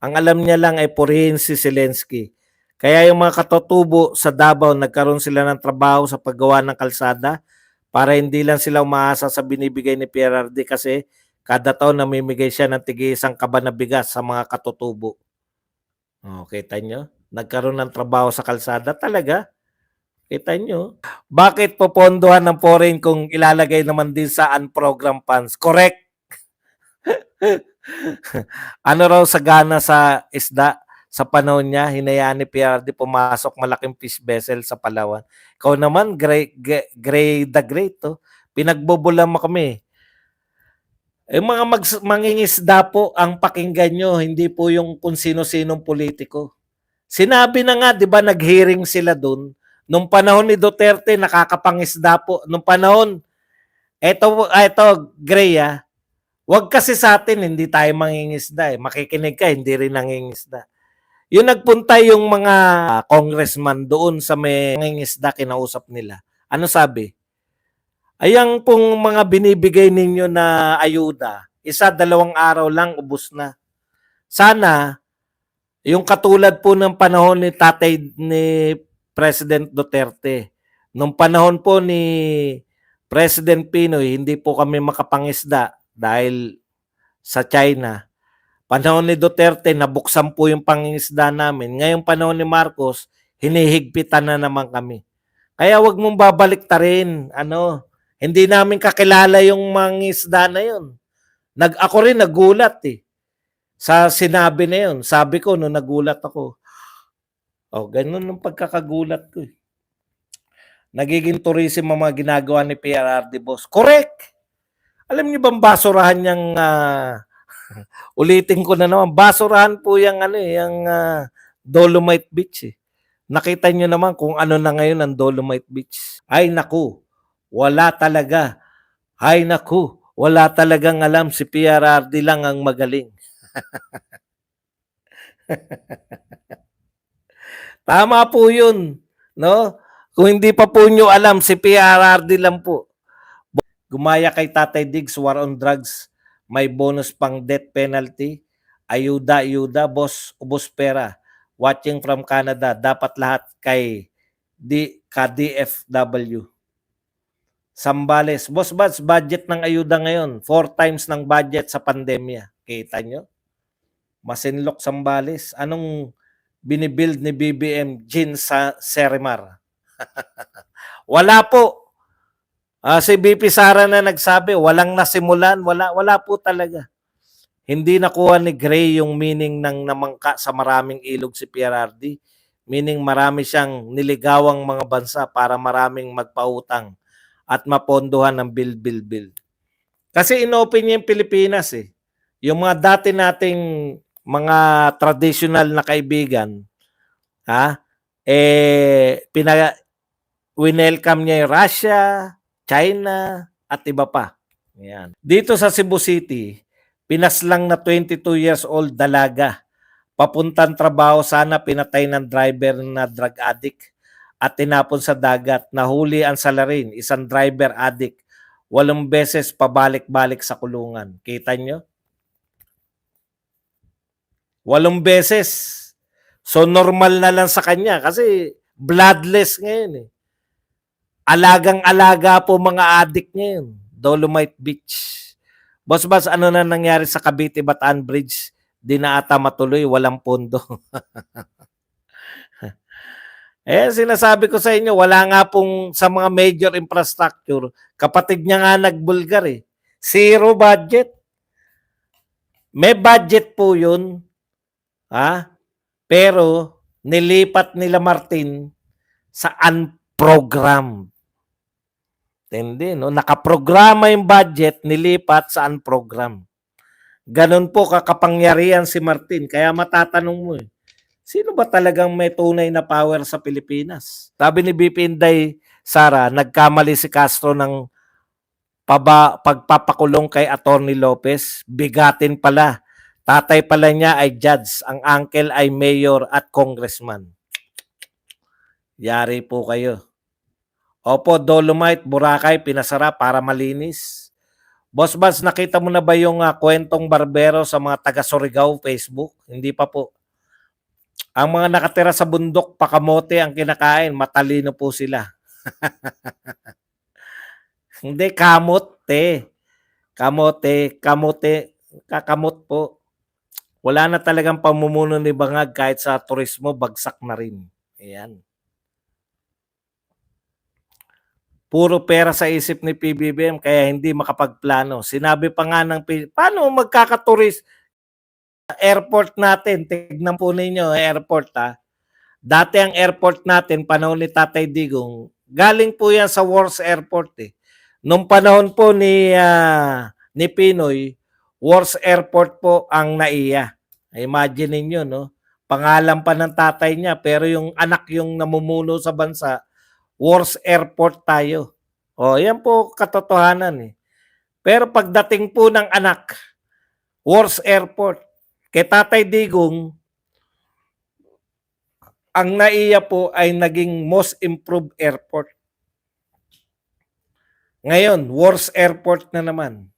Ang alam niya lang ay purihin si Zelensky. Kaya yung mga katutubo sa Davao, nagkaroon sila ng trabaho sa paggawa ng kalsada para hindi lang sila umaasa sa binibigay ni PRRD kasi kada taon namimigay siya ng tig-isang kaba na bigas sa mga katutubo. Oh, kita nyo? Nagkaroon ng trabaho sa kalsada talaga. Kita nyo? Bakit popondohan ng foreign kung ilalagay naman din sa unprogrammed funds? Correct. Ano raw sagana sa isda sa panahon niya, hinayaan ni PRD pumasok malaking fish vessel sa Palawan. Ikaw naman, Gray the Great, oh. Pinagbobola mo kami. Yung mga mangingisda po ang pakinggan nyo, hindi po yung kung sino-sinong politiko. Sinabi na nga, di ba, nag-hearing sila dun. Nung panahon ni Duterte, nakakapangisda po. Nung panahon, eto Gray, wag kasi sa atin, hindi tayo mangingisda. Makikinig ka, hindi rin nangingisda. Yung nagpunta yung mga congressman doon sa may mangingisda, kinausap nila. Ano sabi? Ayang pong mga binibigay ninyo na ayuda, 1-2 araw lang, ubos na. Sana, yung katulad po ng panahon ni ni President Duterte, nung panahon po ni President Pinoy, hindi po kami makapangisda dahil sa China. Panahon ni Duterte, nabuksan po yung pangingisda namin. Ngayong panahon ni Marcos, hinihigpitan na naman kami. Kaya wag mong babaliktarin. Hindi namin kakilala yung mangingisda na yun. Ako rin nagulat eh. Sa sinabi na yun. Sabi ko, no, nagulat ako. Ganun yung pagkakagulat ko eh. Nagiging tourism ang mga ginagawa ni PRRD boss. Correct! Alam niyo bang basurahan niyang ulitin ko na naman, basurahan po yung Dolomite Beach eh. Nakita niyo naman kung ano na ngayon ang Dolomite Beach. Ay naku, wala talaga. Ay naku, wala talagang alam, si PRRD lang ang magaling. Tama po yun, no? Kung hindi pa po nyo alam, si PRRD lang po. Gumaya kay Tatay Diggs, war on drugs, may bonus pang death penalty, ayuda, boss, ubos pera. Watching from Canada, dapat lahat kay DFW. Sambales, boss Bats, budget ng ayuda ngayon, 4 times ng budget sa pandemya. Kita nyo? Masinlok Sambales. Anong binibuild ni BBM Jean sa Serimar? Wala po. Si BP Sara na nagsabi, walang nasimulan, wala po talaga. Hindi nakuha ni Gray yung meaning ng namangka sa maraming ilog si PRRD. Meaning marami siyang niligawang mga bansa para maraming magpautang at mapondohan ng bill. Kasi inopen niya yung Pilipinas eh. Yung mga dati nating mga traditional na kaibigan, winelcome niya yung Russia, China, at iba pa. Ayan. Dito sa Cebu City, pinaslang na 22 years old dalaga. Papuntang trabaho, sana pinatay ng driver na drug addict at tinapon sa dagat. Nahuli ang salarin, isang driver addict. 8 beses pabalik-balik sa kulungan. Kita nyo? 8 beses. So normal na lang sa kanya kasi bloodless ngayon eh. Alagang-alaga po mga addict ngayon. Dolomite Beach. Boss, ano na nangyari sa Cavite-Bataan Bridge? Di na ata matuloy, walang pondo. Sinasabi ko sa inyo, wala nga pong sa mga major infrastructure. Kapatid niya nga nagbulgar eh. Zero budget. May budget po yun. Pero nilipat nila Martin sa unprogrammed. Hindi, no? Nakaprograma yung budget, nilipat sa unprogrammed. Ganon po kakapangyarihan si Martin. Kaya matatanong mo eh, sino ba talagang may tunay na power sa Pilipinas? Sabi ni BP Inday Sara, nagkamali si Castro ng pagpapakulong kay Attorney Lopez. Bigatin pala. Tatay pala niya ay judge. Ang uncle ay mayor at congressman. Yari po kayo. Opo, Dolomite, Boracay, pinasara para malinis. Boss Bans, nakita mo na ba yung kwentong barbero sa mga taga Surigao Facebook? Hindi pa po. Ang mga nakatira sa bundok, pakamote ang kinakain, matalino po sila. Hindi, kamote. Kamote, kakamot po. Wala na talagang pamumuno ni Bangag kahit sa turismo, bagsak na rin. Ayan. Puro pera sa isip ni PBBM kaya hindi makapagplano. Sinabi pa nga ng paano magkakaturis airport natin? Tignan po ninyo, airport Dati ang airport natin, panahon ni Tatay Digong, galing po yan sa Wars Airport eh. Nung panahon po ni Pinoy, Wars Airport po ang naiya. Imagine niyo no? Pangalan pa ng tatay niya, pero yung anak yung namumuno sa bansa, Wars Airport tayo. O, yan po katotohanan eh. Pero pagdating po ng anak, Wars Airport, kay Tatay Digong, ang naiya po ay naging most improved airport. Ngayon, worst airport na naman.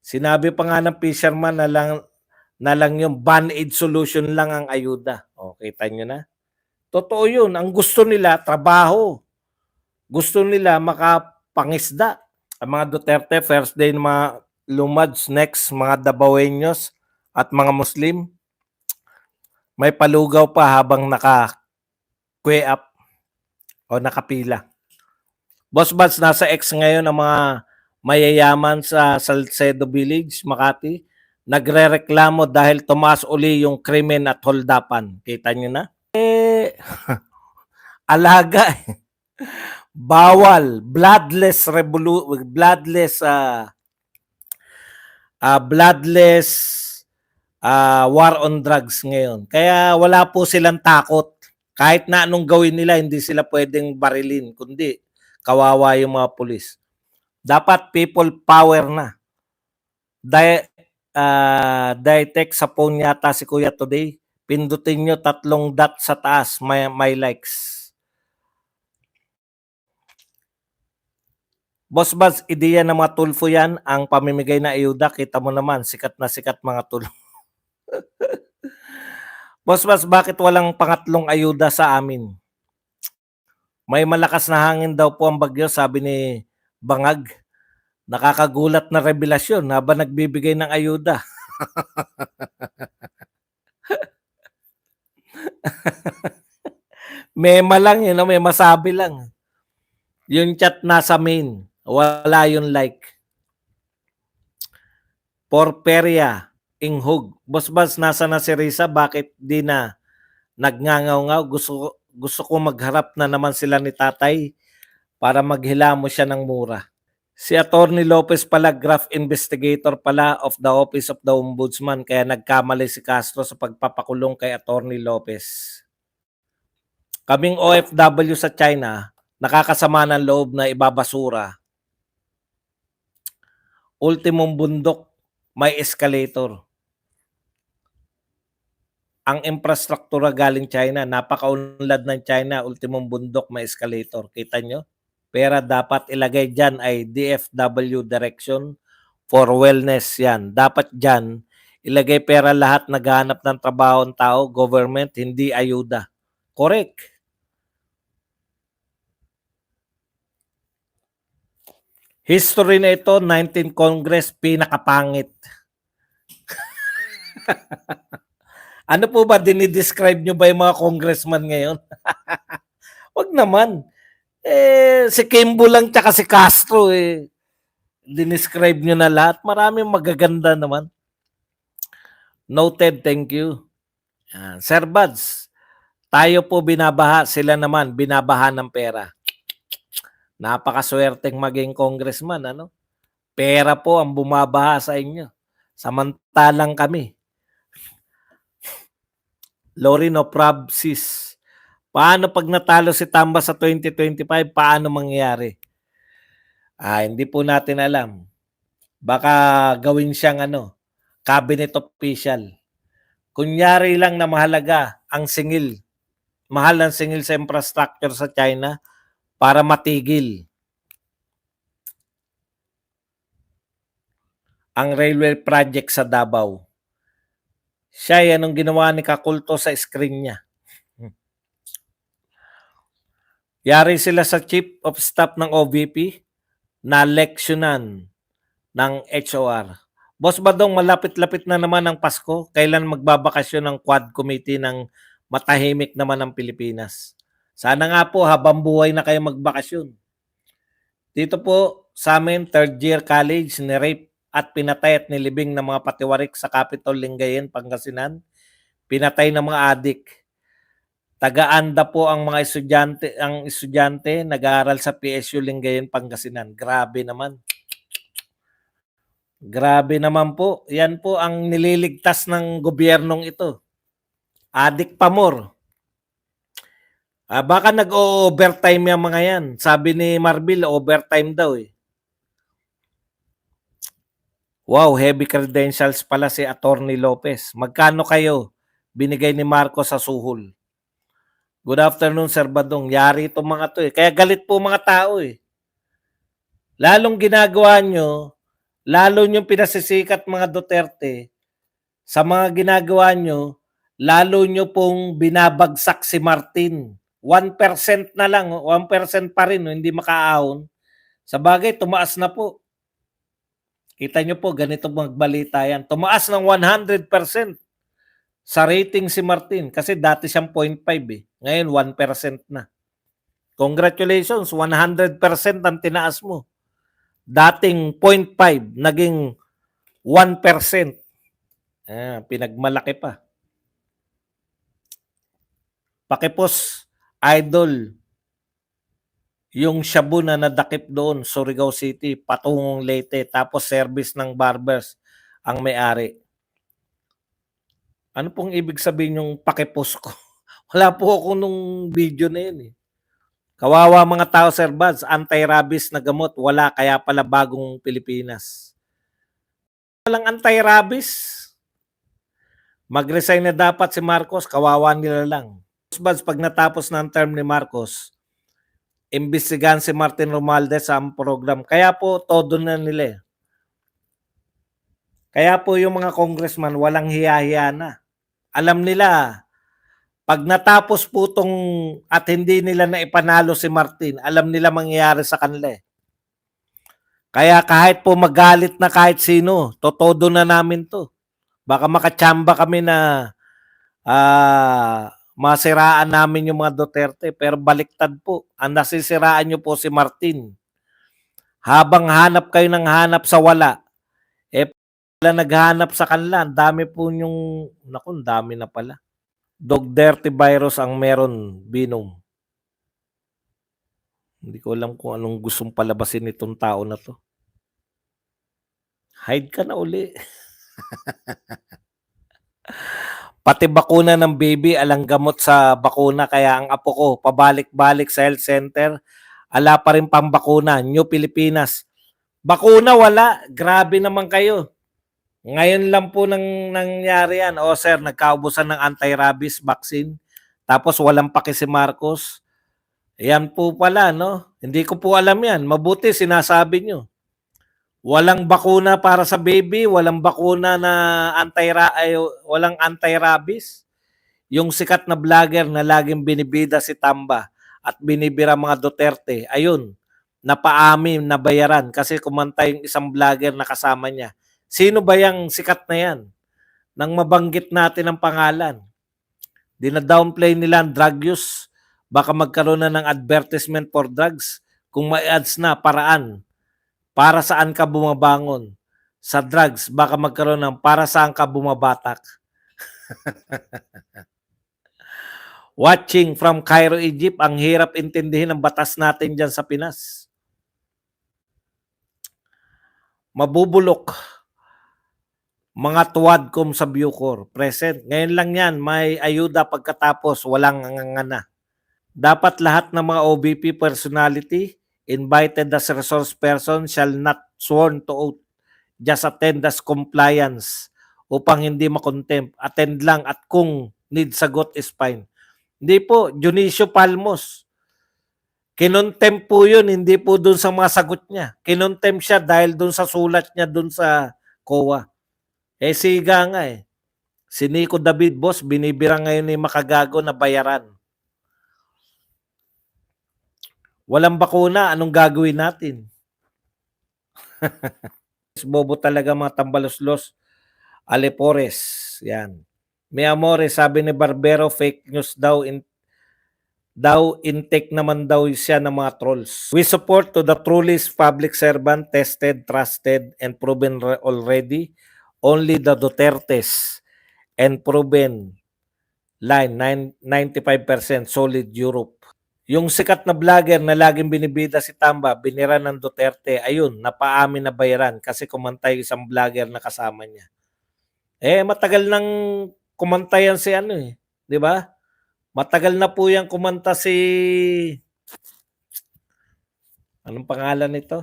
Sinabi pa nga ng fisherman na lang yung band-aid solution lang ang ayuda. O, kita nyo na? Totoo yun. Ang gusto nila, trabaho. Gusto nila makapangisda. Ang mga Duterte, first day ng mga Lumads, next, mga Dabaweños at mga Muslim, may palugaw pa habang naka-kwe up o nakapila. Boss Bats, nasa X ngayon ang mga mayayaman sa Salcedo Village, Makati. Nagre-reklamo dahil tumaas uli yung krimen at holdapan. Kita nyo na? Alaga. Bawal. Bloodless war on drugs ngayon. Kaya wala po silang takot. Kahit na anong gawin nila, hindi sila pwedeng barilin, kundi kawawa yung mga pulis. Dapat people power na. Text sa phone yata si Kuya today. Pindutin nyo 3 dot sa taas, may likes. Boss Buzz, ideya ng mga tulfo yan, ang pamimigay na ayuda, kita mo naman, sikat na sikat mga tulfo. Boss Buzz, bakit walang pangatlong ayuda sa amin? May malakas na hangin daw po ang bagyo, sabi ni Bangag. Nakakagulat na revelasyon habang nagbibigay ng ayuda. Mema lang yun, may masabi lang. Yung chat nasa main, wala yung like. Porperia, Inghog. Boss Buzz, nasa na si Risa? Bakit di na nagngangaw-ngaw? Gusto ko magharap na naman sila ni tatay para maghilamo siya ng mura. Si Attorney Lopez pala, graph investigator pala of the Office of the Ombudsman, kaya nagkamali si Castro sa pagpapakulong kay Attorney Lopez. Kaming OFW sa China, nakakasama ng loob na ibabasura. Ultimong bundok, may escalator. Ang infrastruktura galing China, napakaunlad ng China, ultimong bundok, may escalator. Kita nyo? Pera dapat ilagay dyan ay DFW Direction for Wellness yan. Dapat dyan, ilagay pera lahat naghahanap ng trabaho ng tao, government, hindi ayuda. Correct. History na ito, 19th Congress, pinakapangit. Ano po ba, dinidescribe nyo ba yung mga congressman ngayon? Wag naman. Si Kimbo lang tsaka si Castro dinescribe nyo na lahat. Maraming magaganda naman. Noted, thank you. Sir Buds, tayo po binabaha, sila naman binabaha ng pera. Napakaswerteng maging congressman, ano? Pera po ang bumabaha sa inyo. Samantalang kami. Lorino Prabsis. Paano pag natalo si Tamba sa 2025, paano mangyayari? Hindi po natin alam. Baka gawin siyang cabinet official. Kunyari lang na mahalaga ang singil. Mahal ang singil sa infrastructure sa China para matigil. ang railway project sa Davao. Siya, yan ang ginawa ni Kakulto sa screen niya. Yari sila sa Chief of Staff ng OVP na leksyonan ng HOR. Boss Badong, malapit-lapit na naman ang Pasko. Kailan magbabakasyon ng Quad Committee ng matahimik naman ng Pilipinas? Sana nga po habang buhay na kayo magbakasyon. Dito po sa amin, third year college, ni-rape at pinatay at nilibing ng mga patiwarik sa Capitol Lingayen, Pangasinan. Pinatay ng mga adik. Taga-anda po ang mga estudyante nag-aaral sa PSU Lingayen, Pangasinan. Grabe naman. Grabe naman po. Yan po ang nililigtas ng gobyernong ito. Adik pa more. Baka nag-overtime yung mga yan. Sabi ni Marbil, overtime daw eh. Wow, heavy credentials pala si Attorney Lopez. Magkano kayo binigay ni Marcos sa suhol? Good afternoon, Sir Badong. Yari itong mga to eh. Kaya galit po mga tao eh. Lalong ginagawa nyo, lalo nyo pinasisikat mga Duterte, sa mga ginagawa nyo, lalo nyo pong binabagsak si Martin. 1% na lang, 1% pa rin, hindi makaahon. Sa bagay, tumaas na po. Kita nyo po, ganito magbalita yan. Tumaas ng 100% sa rating si Martin kasi dati siyang 0.5 eh. Ngayon 1% na. Congratulations, 100% ang tinaas mo. Dating 0.5, naging 1%. Pinagmalaki pa. Pakipos, idol, yung shabu na nadakip doon, Surigao City, patungong Leyte, tapos service ng barbers ang may-ari. Ano pong ibig sabihin yung pakipos ko? Wala po ako nung video na yun eh. Kawawa mga tao, Sir Buds, anti-rabies na gamot, wala, kaya pala bagong Pilipinas. Walang anti-rabies. Mag-resign na dapat si Marcos, kawawa nila lang. Buds, pag natapos na ang term ni Marcos, imbestigahan si Martin Romualdez sa program. Kaya po, todo na nila. Kaya po yung mga congressman, walang hiya-hiya na. Alam nila, pag natapos po itong at hindi nila na ipanalo si Martin, alam nila mangyayari sa kanila. Kaya kahit po magalit na kahit sino, totodo na namin to. Baka makachamba kami na masiraan namin yung mga Duterte, pero baliktad po. Ang nasisiraan nyo po si Martin. Habang hanap kayo ng hanap sa wala, wala naghanap sa kanila. Ang dami po yung, naku, dami na pala. Dog dirty virus ang meron, Binom. Hindi ko alam kung anong gustong palabasin nitong tao na to. Hide ka na uli. Pati bakuna ng baby, alang gamot sa bakuna. Kaya ang apo ko, pabalik-balik sa health center. Ala pa rin pambakuna. New Pilipinas. Bakuna wala. Grabe naman kayo. Ngayon lang po nangyari yan. O sir, nagkaubusan ng anti-rabies vaccine. Tapos walang paki si Marcos. Yan po pala, no? Hindi ko po alam yan. Mabuti sinasabi nyo. Walang bakuna para sa baby, walang bakuna na walang anti-rabies. Yung sikat na vlogger na laging binibida si Tamba at binibira mga Duterte, ayun, napaamin, nabayaran kasi kumanta yung isang vlogger na kasama niya. Sino ba yung sikat na yan? Nang mabanggit natin ang pangalan. Dina-downplay nila ang drug use. Baka magkaroon na ng advertisement for drugs. Kung may ads na, paraan. Para saan ka bumabangon? Sa drugs, baka magkaroon ng para saan ka bumabatak. Watching from Cairo, Egypt, ang hirap intindihin ang batas natin dyan sa Pinas. Mabubulok. Mga tuwadkom sa Bucor, present. Ngayon lang yan, may ayuda pagkatapos, walang ngangana. Dapat lahat ng mga OBP personality invited as resource person shall not sworn to oath. Just attend as compliance upang hindi makontempt. Attend lang at kung need sagot is fine. Hindi po, Dionisio Palmos. Kinontempt po yun, hindi po dun sa mga sagot niya. Kinontempt siya dahil dun sa sulat niya dun sa COA. Siga nga Si Nico David, boss, binibira ngayon ni Makagago na bayaran. Walang bakuna, anong gagawin natin? Bobo talaga mga tambaloslos. Alipores, yan. May amore, sabi ni Barbero, fake news daw intake naman daw siya ng mga trolls. We support to the truest public servant, tested, trusted, and proven already. Only the Dutertes and proven line, 95% solid Europe. Yung sikat na vlogger na laging binibida si Tamba, binira ng Duterte, ayun, napaamin na bayaran kasi kumantay isang vlogger na kasama niya. Matagal nang kumanta yan si di ba? Matagal na po yan kumanta si anong pangalan nito?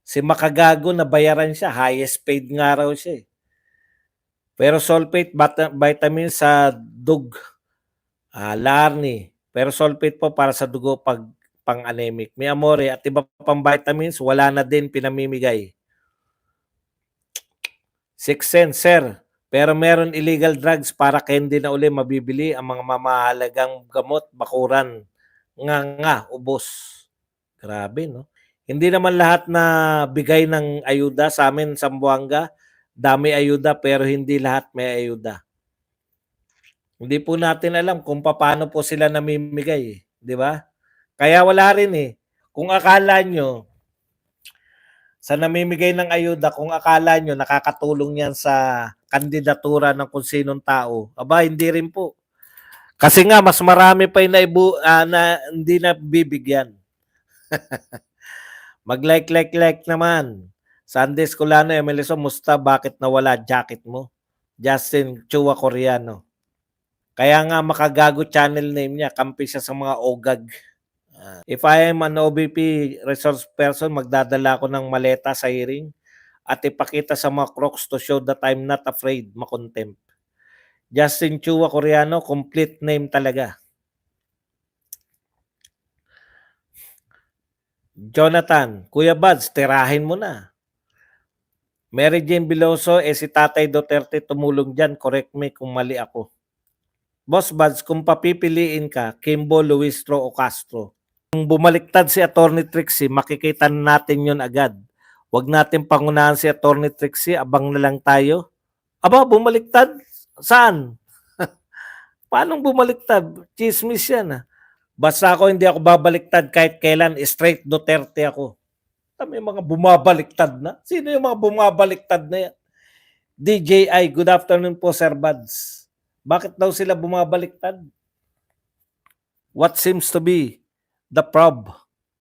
Si Makagago na bayaran siya, highest paid nga raw siya. Pero sulfate vitamin sa dug, Larni. Pero sulfate po para sa dugo pag pang-anemic. May amore at iba pang vitamins, wala na din pinamimigay. 6 cents, sir. Pero meron illegal drugs para hindi na uli mabibili ang mga mamahalagang gamot, bakuran. Nga, ubos. Grabe, no? Hindi naman lahat na bigay ng ayuda sa amin sa Zamboanga. Dami ayuda pero hindi lahat may ayuda. Hindi po natin alam kung paano po sila namimigay, di ba? Kaya wala rin Kung akala nyo, sa namimigay ng ayuda, kung akala nyo nakakatulong yan sa kandidatura ng kung sinong tao, aba, hindi rin po. Kasi nga, mas marami pa yung na hindi na bibigyan. Mag-like naman. Sandy Escolano, Emeliso, musta? Bakit nawala jacket mo? Justin Chua Coreano. Kaya nga Makagago channel name niya, kampi siya sa mga ogag. If I am an OBP resource person, magdadala ko ng maleta sa hearing at ipakita sa mga crocs to show that I'm not afraid makontempt. Justin Chua Coreano, complete name talaga. Jonathan, Kuya Buds, tirahin mo na. Mary Jane Biloso, si Tatay Duterte tumulong dyan, correct me kung mali ako. Boss Buds, kung papipiliin ka, Kimbo, Luistro o Castro, kung bumaliktad si Attorney Trixie, makikita natin yun agad. Huwag natin pangunahan si Attorney Trixie, abang na lang tayo. Aba, bumaliktad? Saan? Paano bumaliktad? Chismis yan. Basta ako hindi ako babaliktad kahit kailan, straight Duterte ako. May mga bumabaliktad na. Sino yung mga bumabaliktad na yan? DJI, good afternoon po, Sir Buds. Bakit daw sila bumabaliktad? What seems to be the prob?